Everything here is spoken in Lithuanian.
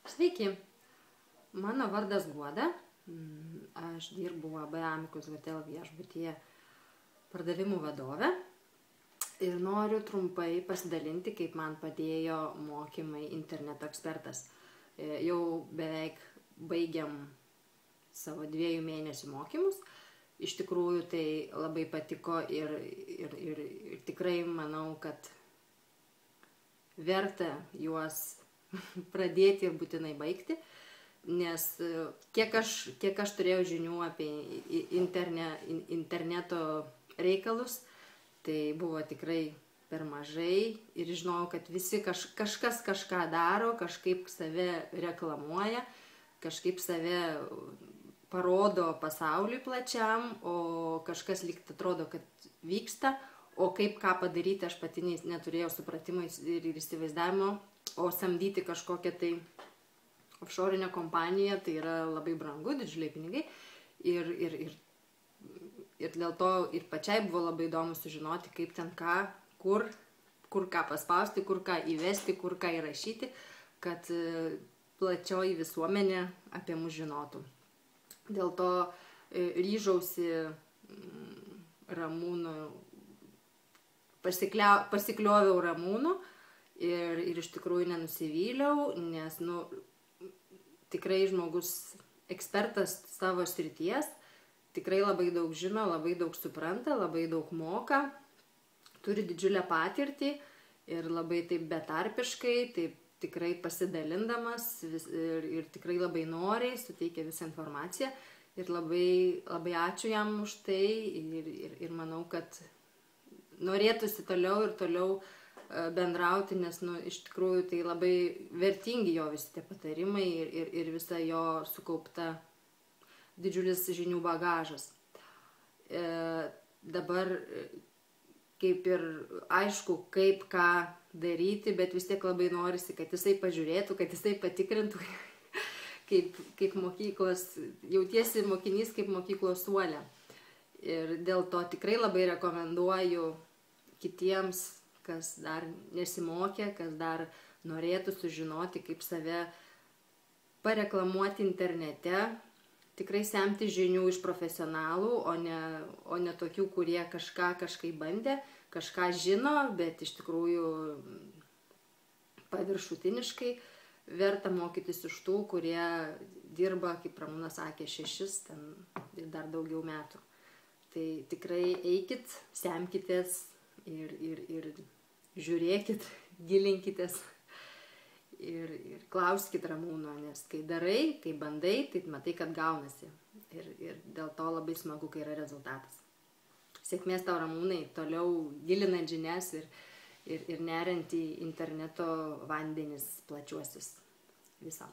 Sveiki, mano vardas Guoda, aš dirbu AB Amicus Hotel viešbutyje pardavimų vadove ir noriu trumpai pasidalinti, kaip man padėjo mokymai interneto ekspertas. Jau beveik baigiam savo 2 mėnesių mokymus. Iš tikrųjų tai labai patiko ir tikrai manau, kad verta juos pradėti ir būtinai baigti, nes kiek aš turėjau žinių apie interneto reikalus, tai buvo tikrai per mažai ir žinojau, kad visi kažkas kažką daro, kažkaip save reklamuoja, kažkaip save parodo pasauliui plačiam, o kažkas lyg atrodo, kad vyksta, o kaip ką padaryti, aš pati neturėjau supratimo ir įsivaizdavimo, o samdyti kažkokią tai offshorinę kompaniją, tai yra labai brangu, didžiuliai pinigai ir dėl to ir pačiai buvo labai įdomu sužinoti, kaip ten ką, kur ką paspausti, kur ką įvesti, kur ką įrašyti, kad plačioji visuomenė apie mus žinotų. Dėl to ryžausi Ramūnų, pasiklioviau Ramūnų ir iš tikrųjų nenusivyliau, nes tikrai žmogus ekspertas savo srities, tikrai labai daug žino, labai daug supranta, labai daug moka, turi didžiulę patirtį ir labai taip betarpiškai, taip tikrai pasidalindamas ir tikrai labai noriai suteikia visą informaciją ir labai ačiū jam už tai ir manau, kad norėtųsi toliau bendrauti, nes iš tikrųjų tai labai vertingi jo visi tie patarimai ir visa jo sukaupta didžiulis žinių bagažas. Dabar kaip ir aišku, kaip ką daryti, bet vis tiek labai norisi, kad jisai pažiūrėtų, kad jisai patikrintų, kaip mokyklos, jautiesi mokinys kaip mokyklos suole. Ir dėl to tikrai labai rekomenduoju kitiems, kas dar nesimokė, kas dar norėtų sužinoti, kaip save pareklamuoti internete, tikrai semti žinių iš profesionalų, o ne tokių, kurie kažkaip bandė, kažką žino, bet iš tikrųjų paviršutiniškai verta mokytis iš tų, kurie dirba, kaip Ramūnas sakė, 6 ir dar daugiau metų. Tai tikrai eikit, semkitės ir žiūrėkit, gilinkitės ir klauskit Ramūno, nes kai darai, kai bandai, tai matai, kad gaunasi. Ir dėl to labai smagu, kai yra rezultatas. Sėkmės tau, Ramūnai, toliau gilinant žinias ir neriant į interneto vandenis plačiuosius. Visam.